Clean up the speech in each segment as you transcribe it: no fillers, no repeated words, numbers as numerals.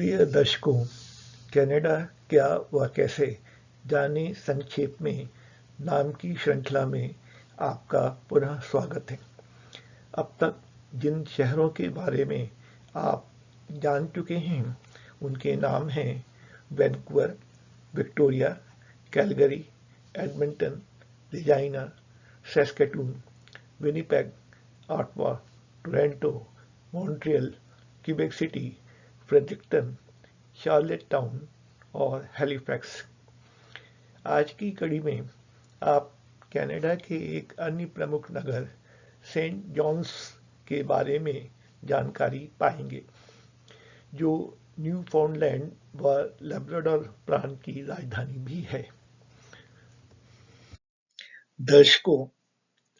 प्रिय दर्शकों, कनाडा क्या व कैसे जानें संक्षेप में नाम की श्रृंखला में आपका पुनः स्वागत है। अब तक जिन शहरों के बारे में आप जान चुके हैं उनके नाम हैं Vancouver, Victoria, Calgary, Edmonton, Regina, Saskatoon, Winnipeg, Ottawa, Toronto, Montreal, Quebec City, Fredericton, Charlottetown और हैलिफैक्स। आज की कड़ी में आप कनाडा के एक अन्य प्रमुख नगर सेंट जॉन्स के बारे में जानकारी पाएंगे, जो न्यूफाउंडलैंड व लैब्राडोर प्रांत की राजधानी भी है। दर्शकों,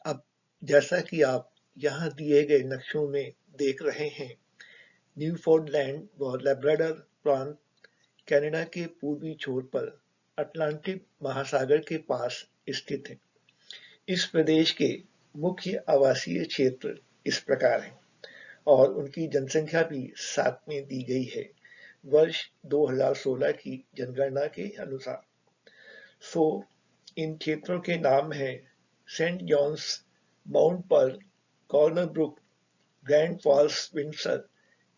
अब जैसा कि आप यहाँ दिए गए नक्शों में देख रहे हैं, न्यूफाउंडलैंड व लैब्राडोर प्रांत कनाडा के पूर्वी छोर पर अटलांटिक महासागर के पास स्थित है। इस प्रदेश के मुख्य आवासीय क्षेत्र इस प्रकार हैं और उनकी जनसंख्या भी साथ में दी गई है वर्ष 2016 की जनगणना के अनुसार। इन क्षेत्रों के नाम हैं Saint John's, Mount Pearl, Corner Brook, Grand Falls, Windsor,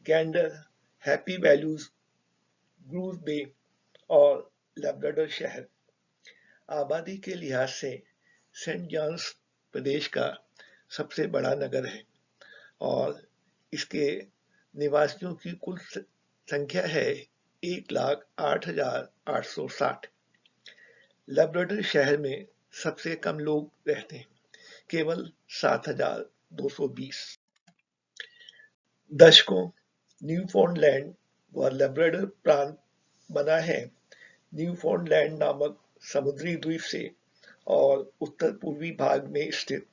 Gander, Happy Valley, Grove Bay और लैब्राडोर शहर। आबादी के लिहाज से सेंट जॉन्स प्रदेश का सबसे बड़ा नगर है और इसके निवासियों की कुल संख्या है 1,08,860। लैब्राडोर शहर में सबसे कम लोग रहते हैं, केवल 7,220। दर्शकों, न्यूफाउंडलैंड व लैब्राडोर प्रांत बना है न्यूफाउंडलैंड नामक समुद्री द्वीप से और उत्तर पूर्वी भाग में स्थित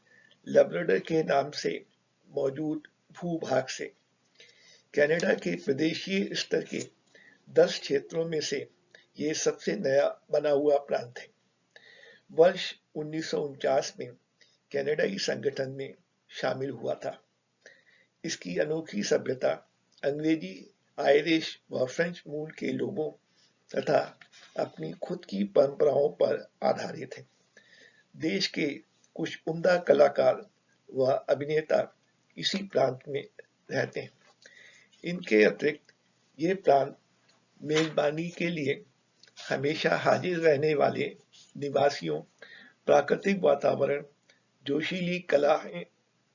लैब्राडोर के नाम से मौजूद भूभाग से। कनाडा के प्रदेशीय स्तर के 10 क्षेत्रों में से ये सबसे नया बना हुआ प्रांत है। वर्ष 1949 में कनाडाई संगठन में शामिल हुआ था। इसकी अनोखी सभ्यता अंग्रेजी, आयरिश व फ्रेंच मूल के लोगों तथा अपनी खुद की परंपराओं पर आधारित है। देश के कुछ उम्दा कलाकार व अभिनेता इसी प्रांत में रहते हैं। इनके अतिरिक्त ये प्रांत मेजबानी के लिए हमेशा हाजिर रहने वाले निवासियों, प्राकृतिक वातावरण, जोशीली कलाएं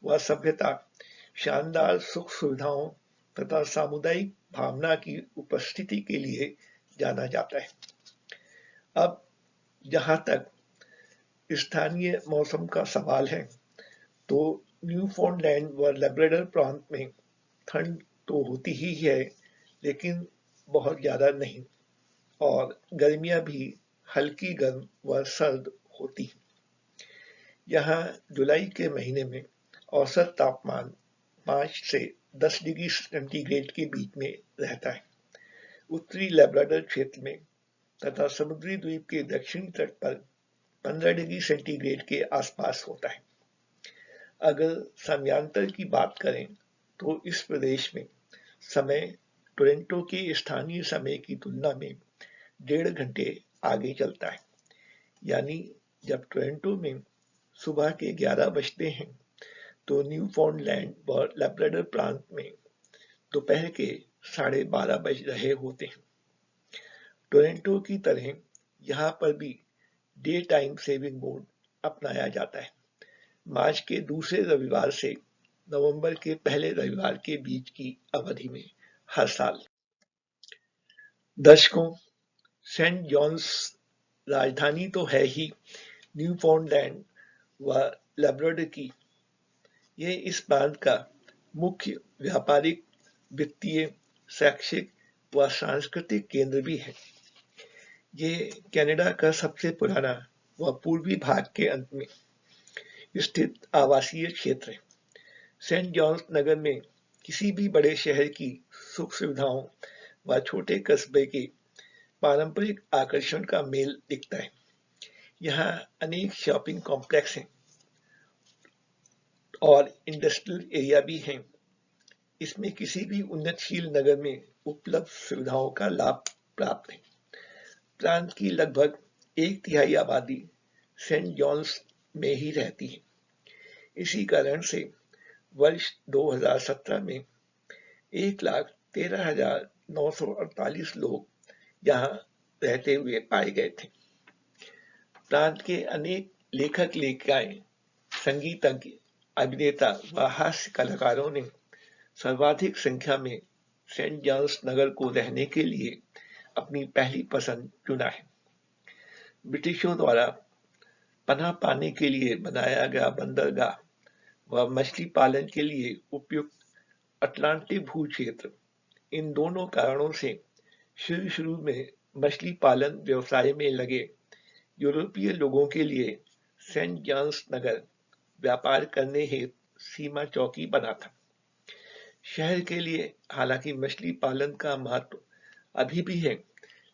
व सभ्यता, शानदार सुख सुविधाओं तथा सामुदायिक भावना की उपस्थिति के लिए जाना जाता है। अब जहाँ तक स्थानीय मौसम का सवाल है, तो न्यूफाउंडलैंड व लैब्राडोर प्रांत में ठंड तो होती ही है, लेकिन बहुत ज़्यादा नहीं, और गर्मियाँ भी हल्की गर्म व सर्द होती हैं। यहाँ जुलाई के महीने में औसत तापमान 5 से 10 डिग्री सेंटीग्रेड के बीच में रहता है। उत्तरी लैब्राडोर क्षेत्र में तथा समुद्री द्वीप के दक्षिणी तट पर 15 डिग्री सेंटीग्रेड के आसपास होता है। अगर समयांतर की बात करें तो इस प्रदेश में समय टोरंटो के स्थानीय समय की तुलना में 1.5 घंटे आगे चलता है। यानी जब टोरंटो में सुबह के 11 बजते हैं तो न्यूफाउंडलैंड व लैब्राडोर प्रांत में दोपहर के 12:30 बज रहे होते हैं। टोरंटो की तरह यहाँ पर भी डे टाइम सेविंग मोड अपनाया जाता है। मार्च के दूसरे रविवार से नवंबर के पहले रविवार के बीच की अवधि में हर साल। दर्शकों, सेंट जॉन्स राजधानी तो है ही न्यूफाउंडलैंड व लैब्राडोर की। ये इस प्रांत का मुख्य व्यापारिक, वित्तीय, शैक्षिक व सांस्कृतिक केंद्र भी है। ये कनाडा का सबसे पुराना व पूर्वी भाग के अंत में स्थित आवासीय क्षेत्र है। सेंट जॉन्स नगर में किसी भी बड़े शहर की सुख सुविधाओं व छोटे कस्बे के पारंपरिक आकर्षण का मेल दिखता है। यहाँ अनेक शॉपिंग कॉम्प्लेक्स हैं और इंडस्ट्रियल एरिया भी हैं। इसमें किसी भी उन्नतशील नगर में उपलब्ध सुविधाओं का लाभ प्राप्त है। प्रांत की लगभग 1/3 आबादी सेंट जॉन्स में ही रहती है। इसी कारण से वर्ष 2017 में 1,13,948 लोग यहाँ रहते हुए पाए गए थे। प्रांत के अनेक लेखक लेखिकाएं, संगीतज्ञ, अभिनेता व हास्य कलाकारों ने सर्वाधिक संख्या में सेंट जॉन्स नगर को रहने के लिए अपनी पहली पसंद चुना है। ब्रिटिशों द्वारा पनाह पाने के लिए बनाया गया बंदरगाह व मछली पालन के लिए उपयुक्त अटलांटिक भू क्षेत्र, इन दोनों कारणों से शुरू में मछली पालन व्यवसाय में लगे यूरोपीय लोगों के लिए सेंट जॉन्स नगर व्यापार करने हेतु सीमा चौकी बना था। शहर के लिए हालांकि मछली पालन का महत्व अभी भी है,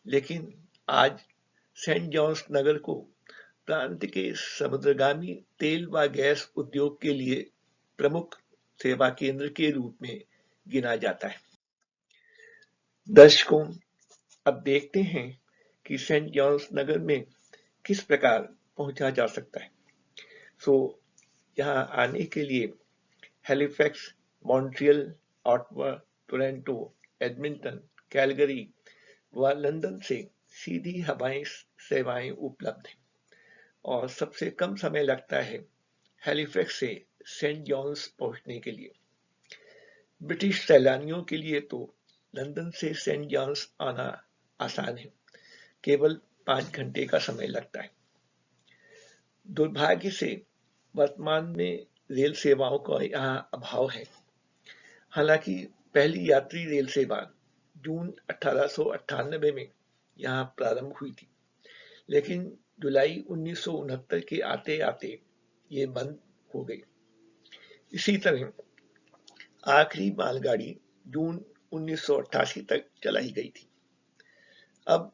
लेकिन आज सेंट जॉन्स नगर को प्रांत के समुद्रगामी तेल व गैस उद्योग के लिए प्रमुख सेवा केंद्र के रूप में गिना जाता है। दर्शकों, अब देखते हैं कि सेंट जॉन्स नगर में किस प्रकार पहुंचा जा सकता है। यहाँ आने के लिए Halifax, Montreal, Ottawa, Toronto, Edmonton, Calgary व लंदन से सीधी हवाई सेवाएं उपलब्ध हैं और सबसे कम समय लगता है हैलिफैक्स से सेंट जॉन्स पहुंचने के लिए। ब्रिटिश सैलानियों के लिए तो लंदन से सेंट जॉन्स आना आसान है, केवल 5 घंटे का समय लगता है। दुर्भाग्य से वर्तमान में रेल सेवाओं का यहाँ अभाव है। हालांकि पहली यात्री रेल सेवा जून 1898 में यहाँ प्रारंभ हुई थी, लेकिन जुलाई 1969 के आते आते ये बंद हो गई। इसी तरह आखिरी मालगाड़ी जून 1988 तक चलाई गई थी। अब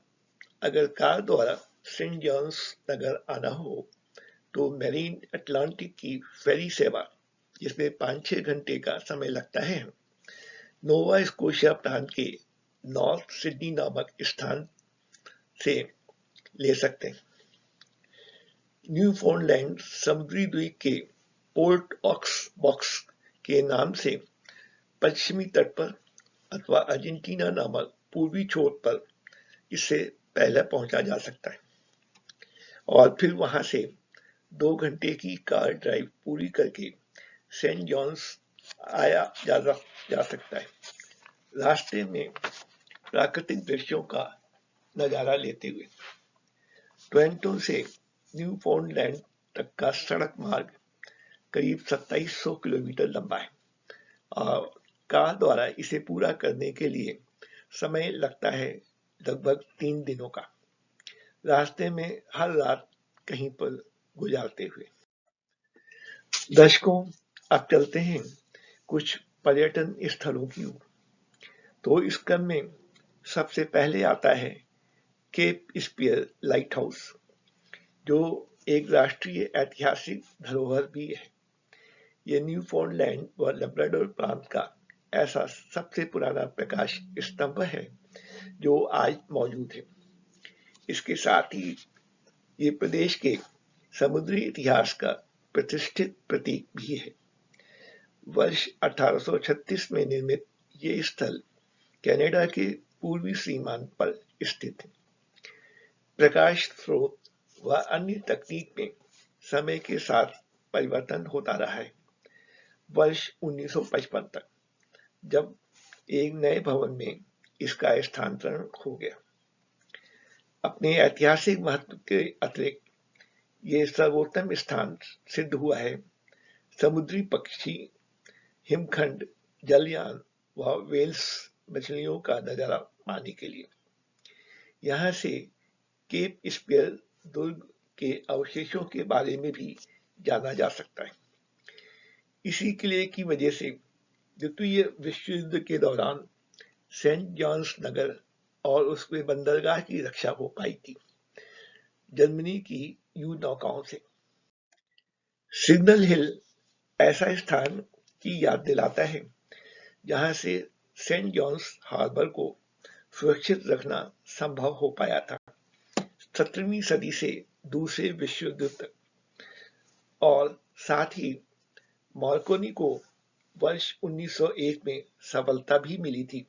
अगर कार द्वारा सेंट जॉन्स नगर आना हो तो मैरीन अटलांटिक की फेरी सेवा, जिसमें 5-6 घंटे का समय लगता है, नोवा स्कोशिया प्रांत के नॉर्थ सिडनी नामक स्थान से ले सकते हैं। न्यूफाउंडलैंड समुद्री द्वीप के पोर्ट ऑक्स बॉक्स के नाम से पश्चिमी तट पर अथवा अर्जेंटीना नामक पूर्वी छोर पर इससे पहले पहुंचा जा सकता है और फिर वहां से 2 घंटे की कार ड्राइव पूरी करके सेंट जॉन्स आया जा सकता है। रास्ते में प्राकृतिक दृश्यों का नजारा लेते हुए टोरंटो से न्यूफाउंडलैंड तक का सड़क मार्ग करीब 2700 किलोमीटर लंबा है और कार द्वारा इसे पूरा करने के लिए समय लगता है लगभग 3 दिनों का, रास्ते में हर रात कहीं पर गुजारते हुए। दर्शकों, अब चलते हैं कुछ पर्यटन स्थलों की ओर। तो इस क्रम में सबसे पहले आता है केप स्पियर लाइट हाउस, जो एक राष्ट्रीय ऐतिहासिक धरोहर भी है। यह न्यूफाउंडलैंड व लैब्राडोर प्रांत का ऐसा सबसे पुराना प्रकाश स्तंभ है जो आज मौजूद है। इसके साथ ही ये प्रदेश के समुद्री इतिहास का प्रतिष्ठित प्रतीक भी है। वर्ष 1836 में निर्मित ये स्थल कनाडा के पूर्वी सीमांत पर स्थित है। प्रकाश स्रोत व अन्य तकनीक में समय के साथ परिवर्तन होता रहा है। वर्ष 1955 तक, जब एक नए भवन में इसका स्थानांतरण हो गया। अपने ऐतिहासिक महत्व के अतिरिक्त ये सर्वोत्तम स्थान सिद्ध हुआ है समुद्री पक्षी, हिमखंड, जलयान व वेल्स मछलियों का नजारा पाने के लिए। यहाँ से केप स्पियर दुर्ग के अवशेषों के बारे में भी जाना जा सकता है। इसी किले की वजह से द्वितीय विश्व युद्ध के दौरान सेंट जॉन्स नगर और उसके बंदरगाह की रक्षा हो पाई थी जर्मनी की यू नौकाओं से। सिग्नल हिल ऐसा स्थान की याद दिलाता है जहां से सेंट जॉन्स हार्बर को सुरक्षित रखना संभव हो पाया था। 17वीं सदी से दूसरे विश्व युद्ध तक, और साथ ही मार्कोनी को वर्ष 1901 में सफलता भी मिली थी,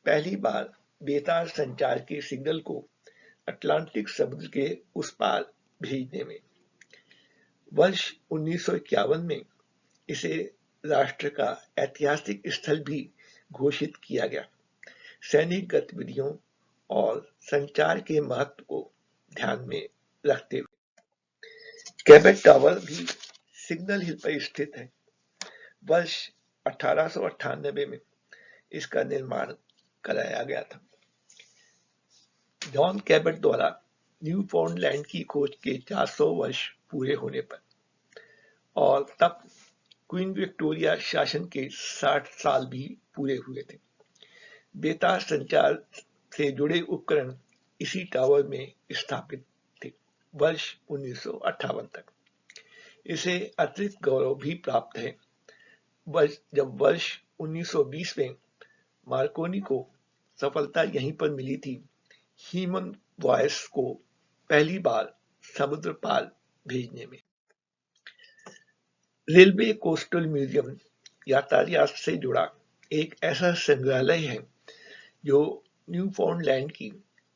पहली बार बेतार संचार के सिग्नल को अटलांटिक समुद्र के उस पार भेजने में। वर्ष 1951 में इसे राष्ट्र का ऐतिहासिक स्थल भी घोषित किया गया, सैनिक गतिविधियों और संचार के महत्व को ध्यान में रखते हुए। केबेक टावर भी सिग्नल हिल पर स्थित है। वर्ष 1898 में इसका निर्माण कराया गया था। जॉन केबेक द्वारा न्यूफाउंडलैंड की खोज के 400 वर्ष पूरे होने पर, और तब क्वीन विक्टोरिया शासन के 60 साल भी पूरे हुए थे, बेतार संचार से जुड़े उपकरण इसी टावर में स्थापित थे वर्ष 1958 तक। इसे अतिरिक्त गौरव भी प्राप्त है जब वर्ष 1920 में मार्कोनी को सफलता यहीं पर मिली थी, ह्यूमन वॉयस को पहली बार समुद्र पार भेजने में। रेलवे कोस्टल म्यूजियम यातायात से जुड़ा एक ऐसा संग्रहालय है जो न्यूफाउंडलैंड की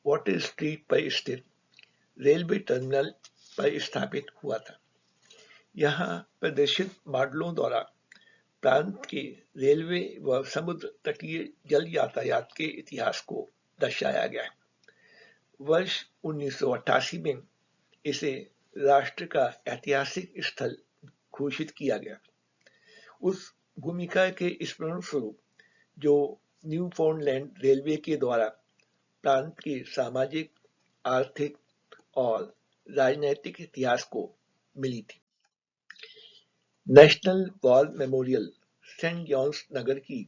वाटर स्ट्रीट पर स्थित रेलवे टर्मिनल पर स्थापित हुआ था। यहाँ प्रदर्शित मॉडलों द्वारा प्रांत के रेलवे व समुद्र तटीय जल यातायात के इतिहास को दर्शाया गया है। वर्ष 1988 में इसे राष्ट्र का ऐतिहासिक स्थल घोषित किया गया। उस भूमिका के स्मरण स्वरूप जो न्यूफाउंडलैंड रेलवे के द्वारा प्रांत के सामाजिक, आर्थिक और राजनैतिक इतिहास को मिली थी। National War Memorial Saint John's नगर की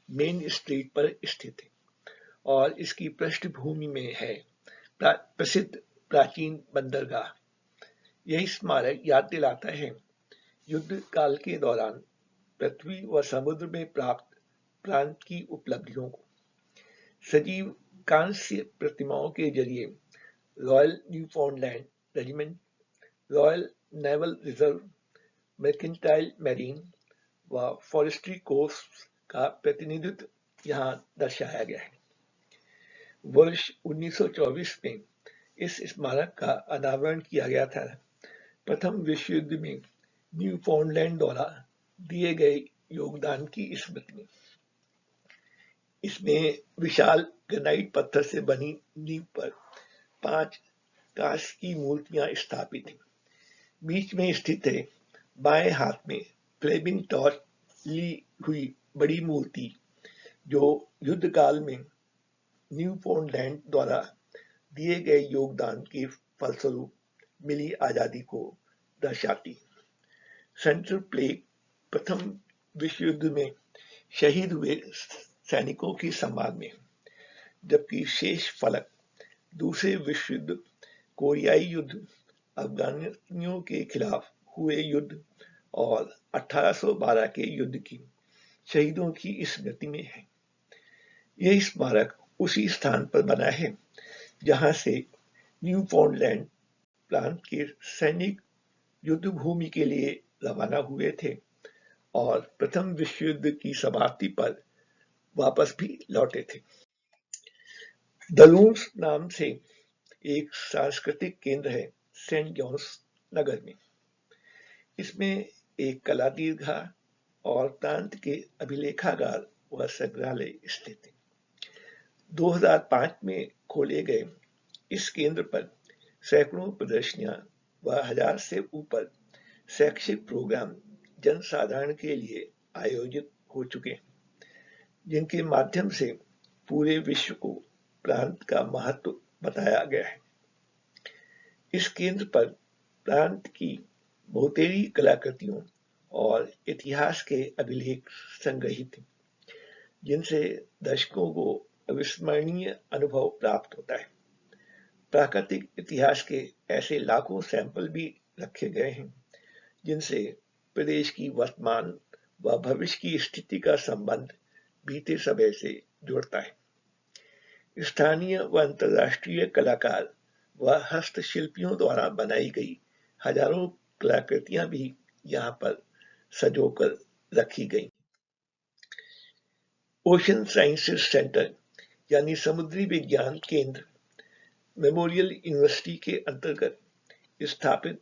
मेन स्ट्रीट पर स्थित है और इसकी पृष्ठभूमि में है प्रसिद्ध प्राचीन बंदरगाह। यही स्मारक याद दिलाता है युद्ध काल के दौरान पृथ्वी व समुद्र में प्राप्त प्रांत की उपलब्धियों को। सजीव कांस्य प्रतिमाओं के जरिए royal Newfoundland regiment, royal naval reserve, mercantile marine व फॉरेस्ट्री कोर्स का प्रतिनिधित्व यहाँ दर्शाया गया है। वर्ष 1924 में इस स्मारक का अनावरण किया गया था। प्रथम विश्व युद्ध में न्यूफाउंडलैंड द्वारा दिए गए योगदान की स्मृति में। इसमें विशाल ग्रेनाइट पत्थर से बनी नींव पर 5 कांस्य की मूर्तियां स्थापित हैं। बीच में स्थित है बाएं हाथ में फ्लेमिंग टॉर्च ली हुई बड़ी मूर्ति, जो युद्ध काल में न्यूफाउंडलैंड द्वारा दिए गए योगदान के फलस्वरूप मिली आजादी को दर्शाती। सेंट्रल प्लेग प्रथम विश्व युद्ध में शहीद हुए सैनिकों की सम्मान में, जबकि शेष फलक दूसरे विश्व युद्ध, कोरियाई युद्ध, अफगानियों के खिलाफ हुए युद्ध और 1812 के युद्ध की शहीदों की स्मृति में है। यह स्मारक उसी स्थान पर बना है जहां से न्यूफाउंडलैंड प्रांत के सैनिक युद्ध भूमि के लिए रवाना हुए थे और प्रथम विश्व युद्ध की समाप्ति पर वापस भी लौटे थे। दलून्स नाम से एक सांस्कृतिक केंद्र है सेंट जॉन्स नगर में। इसमें एक कला दीर्घा और प्रांत के अभिलेखागार व संग्रहालय स्थित है। 2005 में खोले गए इस केंद्र पर सैकड़ों प्रदर्शनियां व 1000 से ऊपर शैक्षिक प्रोग्राम जनसाधारण के लिए आयोजित हो चुके हैं, जिनके माध्यम से पूरे विश्व को प्रांत का महत्व बताया गया है। इस केंद्र पर प्रांत की बहुतेरी कलाकृतियों और इतिहास के अभिलेख संग्रहित हैं, जिनसे दर्शकों को अविस्मरणीय अनुभव प्राप्त होता है। प्राकृतिक इतिहास के ऐसे लाखों सैंपल भी रखे गए हैं, जिनसे प्रदेश की वर्तमान व भविष्य की स्थिति का संबंध बीते समय से जोड़ता है। स्थानीय व अंतर्राष्ट्रीय कलाकार व हस्तशिल्पियों द्वारा बनाई गई हजारों कलाकृतियां भी यहाँ पर सजोकर रखी गई। ओशन साइंसेज सेंटर यानी समुद्री विज्ञान केंद्र मेमोरियल यूनिवर्सिटी के अंतर्गत स्थापित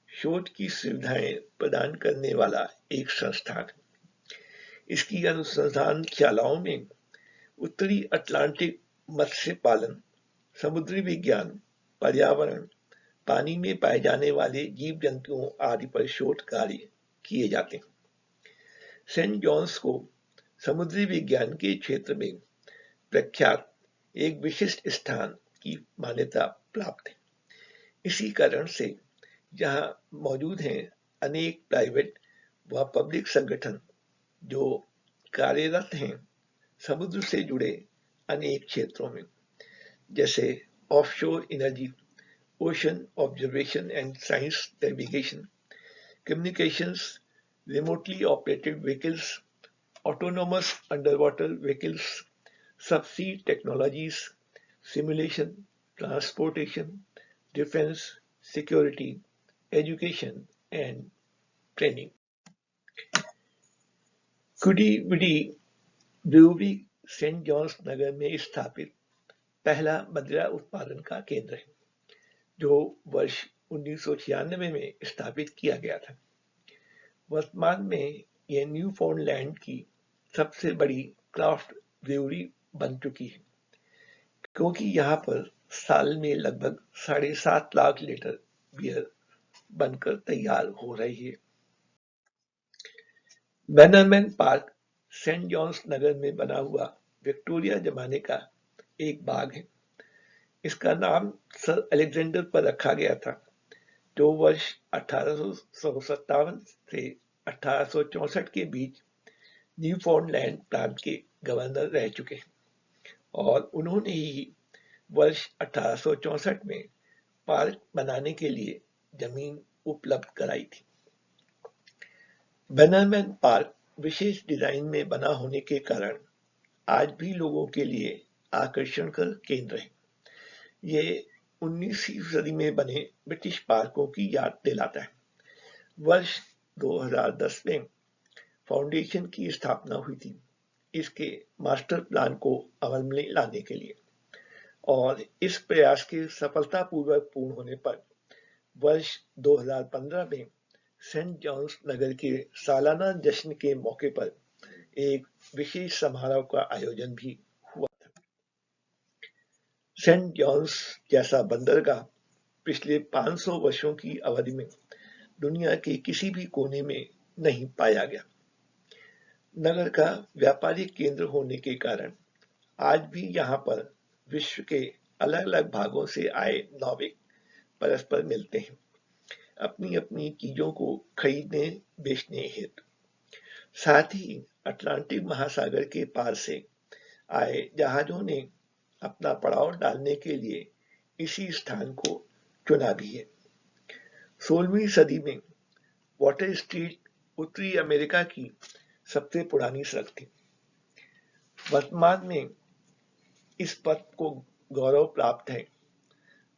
शोध की सुविधाएं प्रदान करने वाला एक संस्थान है। इसकी अनुसंधान शालाओं में उत्तरी अटलांटिक मत्स्य पालन, समुद्री विज्ञान, पर्यावरण, पानी में पाए जाने वाले जीव जंतुओं आदि पर शोध कार्य किए जाते हैं। सेंट जॉन्स को समुद्री विज्ञान के क्षेत्र में प्रख्यात एक विशिष्ट स्थान की मान्यता प्राप्त है। इसी कारण से यहाँ मौजूद हैं अनेक प्राइवेट व पब्लिक संगठन जो कार्यरत हैं समुद्र से जुड़े अनेक क्षेत्रों में, जैसे offshore energy, ocean observation and science navigation, communications, remotely operated vehicles, autonomous underwater vehicles, subsea technologies, simulation, transportation, defence, security, education and training. Quidi Vidi brewery Saint John's नगर में स्थापित पहला मदिरा उत्पादन का केंद्र है, जो वर्ष 1996 में स्थापित किया गया था। वर्तमान में यह न्यूफाउंडलैंड की सबसे बड़ी क्राफ्ट ब्रूअरी बन चुकी है, क्योंकि यहाँ पर साल में लगभग 7.5 लाख लीटर बियर बनकर तैयार हो रही है। बैनरमैन पार्क सेंट जॉन्स नगर में बना हुआ विक्टोरिया जमाने का एक बाग है। इसका नाम सर अलेक्जेंडर पर रखा गया था, जो वर्ष 1857 से 1864 के बीच न्यूफाउंडलैंड प्रांत के गवर्नर रह चुके हैं, और उन्होंने ही वर्ष 1864 में पार्क बनाने के लिए जमीन उपलब्ध कराई थी। बैनरमैन पार्क विशेष डिजाइन में बना होने के कारण आज भी लोगों के लिए आकर्षण का केंद्र है। ये 19वीं सदी में बने ब्रिटिश पार्कों की याद दिलाता है। वर्ष 2010 में फाउंडेशन की स्थापना हुई थी इसके मास्टर प्लान को अमल में लाने के लिए, और इस प्रयास के सफलतापूर्वक पूर्ण होने पर वर्ष 2015 में सेंट जॉन्स नगर के सालाना जश्न के मौके पर एक विशेष समारोह का आयोजन भी हुआ था। सेंट जॉन्स जैसा बंदरगाह पिछले 500 वर्षों की अवधि में दुनिया के किसी भी कोने में नहीं पाया गया। नगर का व्यापारिक केंद्र होने के कारण आज भी यहाँ पर विश्व के अलग अलग भागों से आए नाविक परस्पर मिलते हैं, अपनी अपनी चीजों को खरीदने बेचने हेतु। साथ ही अटलांटिक महासागर के पार से आए जहाजों ने अपना पड़ाव डालने के लिए इसी स्थान को चुना भी है। 16वीं सदी में वाटर स्ट्रीट उत्तरी अमेरिका की सबसे पुरानी सड़क थी। वर्तमान में इस पथ को गौरव प्राप्त है।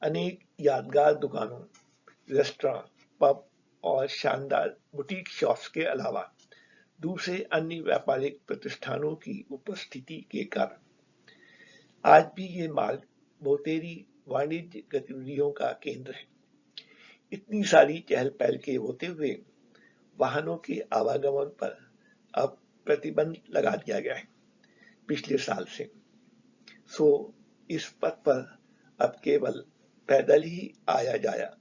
अनेक यादगार दुकानों, रेस्टोरेंट, पब और शानदार बुटीक शॉप्स के अलावा दूसरे अन्य व्यापारिक प्रतिष्ठानों की उपस्थिति के कारण आज भी ये मार्ग बहुतेरी वाणिज्य गतिविधियों का केंद्र है। इतनी सारी चहल पहल के होते हुए वाहनों के आवागमन पर अब प्रतिबंध लगा दिया गया है पिछले साल से। सो इस पथ पर अब केवल पैदल ही आया जाया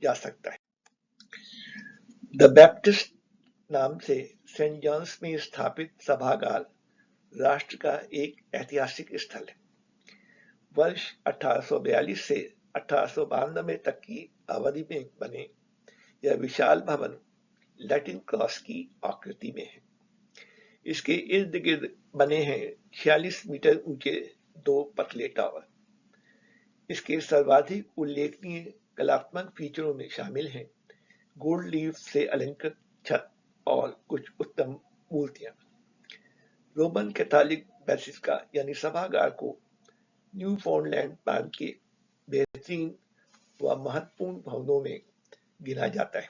जा सकता है। द बैप्टिस्ट नाम से सेंट जॉन्स में स्थापित सभागार राष्ट्र का एक ऐतिहासिक स्थल है। वर्ष 1842 से 1892 तक की अवधि में बने यह विशाल भवन लैटिन क्रॉस की आकृति में है। इसके इर्द गिर्द बने हैं 46 मीटर ऊंचे 2 पतले टावर। इसके सर्वाधिक उल्लेखनीय कलात्मक फीचरों में शामिल हैं गोल्ड लीफ से अलंकृत छत और कुछ उत्तम मूर्तियां। रोमन कैथोलिक बेसिलिका यानी सभागार को न्यूफाउंडलैंड प्रांत के बेहतरीन व महत्वपूर्ण भवनों में गिना जाता है।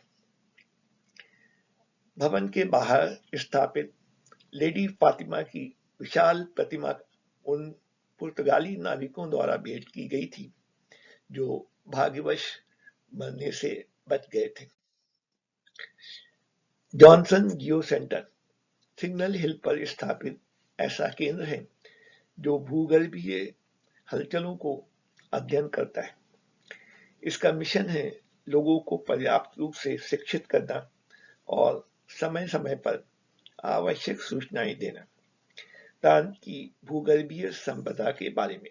भवन के बाहर स्थापित लेडी फातिमा की विशाल प्रतिमा उन पुर्तगाली नाविकों द्वारा भेंट की गई थी जो भाग्यवश मरने से बच गए थे। जॉनसन जियो सेंटर सिग्नल हिल पर स्थापित ऐसा केंद्र है जो भूगर्भीय हलचलों को अध्ययन करता है। इसका मिशन है लोगों को पर्याप्त रूप से शिक्षित करना और समय समय पर आवश्यक सूचनाएं देना प्रांत की भूगर्भीय संपदा के बारे में,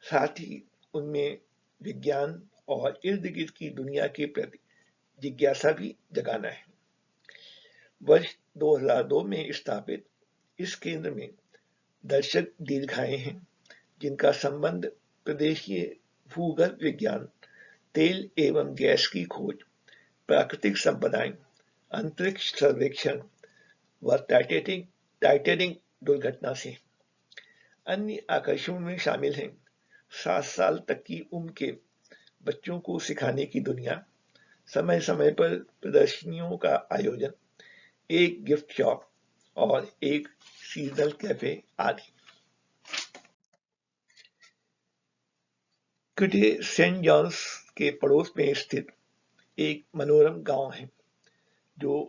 साथ ही उनमें विज्ञान और इर्द गिर्द की दुनिया के प्रति जिज्ञासा भी जगाना है। वर्ष 2002 में स्थापित इस केंद्र में दर्शक दीर्घाएं हैं जिनका संबंध प्रदेशीय भूगर्भ विज्ञान, तेल एवं गैस की खोज, प्राकृतिक संपदाएं, अंतरिक्ष सर्वेक्षण व टाइटैनिक दुर्घटना से। अन्य आकर्षणों में शामिल हैं 7 साल तक की उम्र के बच्चों को सिखाने की दुनिया, समय समय पर प्रदर्शनियों का आयोजन, एक गिफ्ट शॉप और एक सीजनल कैफे आदि। क्यूटे सेंट जॉन्स के पड़ोस में स्थित एक मनोरम गांव है जो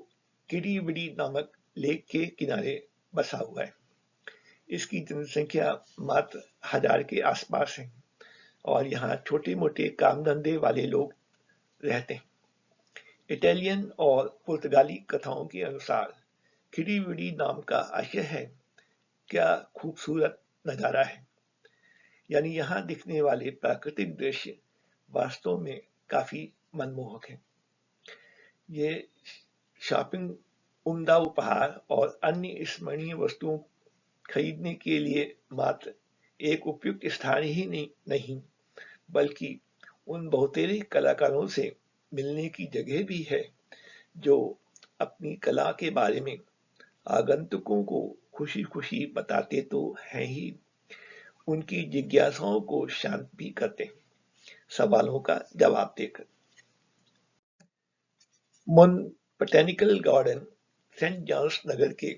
किडीविडी नामक लेक के किनारे बसा हुआ है। इसकी जनसंख्या मात्र 1000 के आसपास है और यहाँ छोटे मोटे काम धंधे वाले लोग रहते हैं। इटालियन और पुर्तगाली कथाओं के अनुसार किडीविडी नाम का आशय है क्या खूबसूरत नजारा है, यानी यहाँ दिखने वाले प्राकृतिक दृश्य वास्तव में काफी मनमोहक है। ये शॉपिंग, उम्दा उपहार और अन्य स्मरणीय वस्तुओं खरीदने के लिए मात्र एक उपयुक्त स्थान ही नहीं बल्कि उन बहुतेरे कलाकारों से मिलने की जगह भी है जो अपनी कला के बारे में आगंतुकों को खुशी खुशी बताते तो हैं ही, उनकी जिज्ञासाओं को शांत भी करते हैं सवालों का जवाब देकर। मुन बोटेनिकल गार्डन सेंट जॉन्स नगर के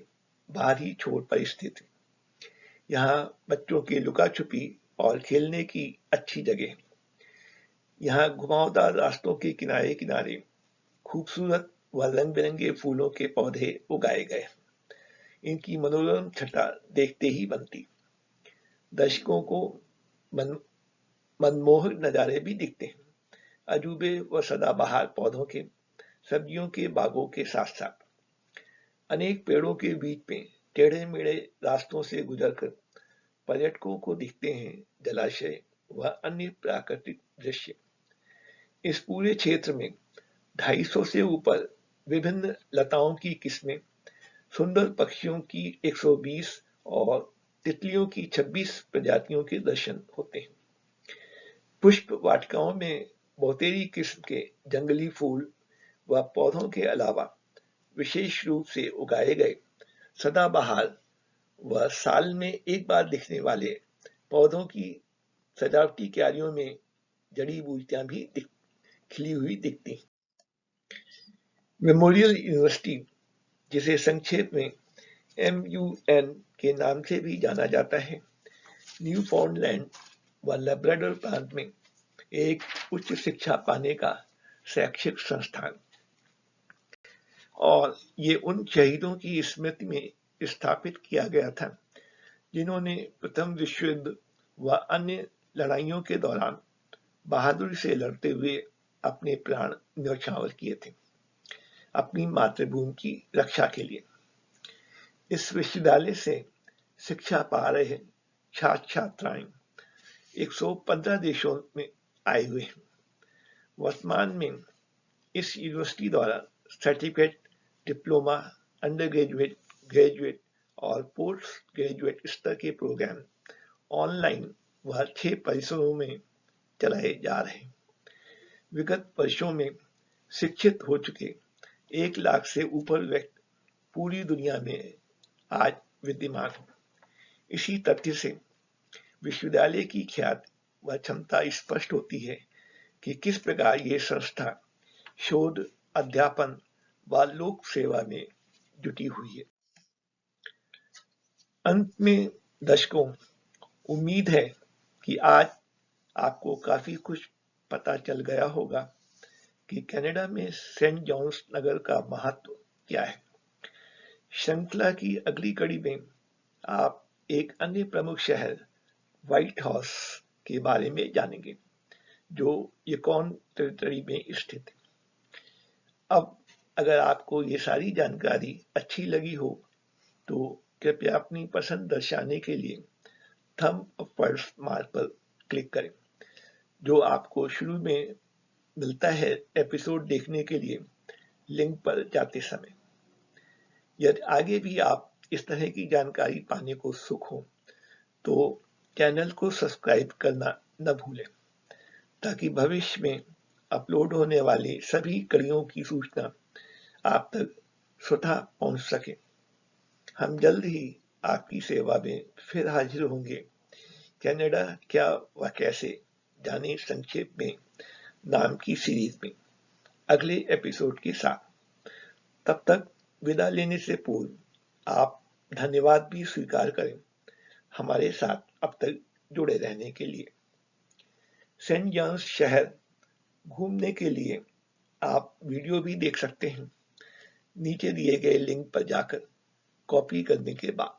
बाहरी छोर पर स्थित है। यहाँ बच्चों की लुका छुपी और खेलने की अच्छी जगह है। यहाँ घुमावदार रास्तों के किनारे किनारे खूबसूरत व रंग बिरंगे फूलों के पौधे उगाए गए। इनकी मनोरम छटा देखते ही बनती। दर्शकों को मनमोहक नजारे भी दिखते हैं, अजूबे व सदाबहार पौधों के, सब्जियों के बागों के साथ साथ अनेक पेड़ों के बीच में टेढ़े मेढ़े रास्तों से गुजरकर पर्यटकों को दिखते हैं जलाशय व अन्य प्राकृतिक दृश्य। इस पूरे क्षेत्र में 250 से ऊपर विभिन्न लताओं की किस्में, सुंदर पक्षियों की 120 और तितलियों की 26 प्रजातियों के दर्शन होते हैं। पुष्प वाटिकाओं में बहुतेरी किस्म के जंगली फूल व पौधों के अलावा विशेष रूप से उगाए गए सदाबहार व साल में एक बार दिखने वाले पौधों की सजावटी क्यारियों में जड़ी बूटियां भी खिली हुई दिखती। मेमोरियल यूनिवर्सिटी, जिसे संक्षेप में MUN के नाम से भी जाना जाता है, न्यूफाउंडलैंड व लैब्राडोर प्रांत में एक उच्च शिक्षा पाने का शैक्षिक संस्थान और ये उन शहीदों की स्मृति में स्थापित किया गया था जिन्होंने प्रथम विश्व युद्ध व अन्य लड़ाइयों के दौरान बहादुरी से लड़ते हुए अपने प्राण न्यौछावर किए थे अपनी मातृभूमि की रक्षा के लिए। इस विश्वविद्यालय से शिक्षा पा रहे छात्र छात्राएं 115 देशों में आए हुए हैं। वर्तमान में इस यूनिवर्सिटी द्वारा certificate, diploma, under graduate, graduate और पोस्ट ग्रेजुएट स्तर के प्रोग्राम ऑनलाइन व 6 परिसरों में चलाए जा रहे हैं। विगत वर्षों में शिक्षित हो चुके 1 लाख से ऊपर व्यक्ति पूरी दुनिया में आज विद्यमान हो। इसी तथ्य से विश्वविद्यालय की ख्याति व क्षमता स्पष्ट होती है कि किस प्रकार ये संस्था शोध, अध्यापन व लोक सेवा में जुटी हुई है। अंत में दर्शकों, उम्मीद है कि आज आपको काफी कुछ पता चल गया होगा कि कनाडा में सेंट जॉन्स नगर का महत्व क्या है। श्रृंखला की अगली कड़ी में आप एक अन्य प्रमुख शहर व्हाइट हाउस के बारे में जानेंगे, जो यकोन टेरिटरी में स्थित है। अब अगर आपको ये सारी जानकारी अच्छी लगी हो तो कृपया अपनी पसंद दर्शाने के लिए थंब अपर्स मार्क पर क्लिक करें, जो आपको शुरू में मिलता है एपिसोड देखने के लिए लिंक पर जाते समय। यदि आगे भी आप इस तरह की जानकारी पाने को सुख हो तो चैनल को सब्सक्राइब करना न भूलें, ताकि भविष्य में अपलोड होने वाली सभी कड़ियों की सूचना आप तक स्वतः पहुंच सके। हम जल्द ही आपकी सेवा में फिर हाजिर होंगे। कनाडा क्या व कैसे जाने संक्षेप में नाम की सीरीज में अगले एपिसोड के साथ। तब तक विदा लेने से पूर्व आप धन्यवाद भी स्वीकार करें हमारे साथ अब तक जुड़े रहने के लिए। सेंट जॉन्स शहर घूमने के लिए आप वीडियो भी देख सकते हैं नीचे दिए गए लिंक पर जाकर कॉपी करने के बाद।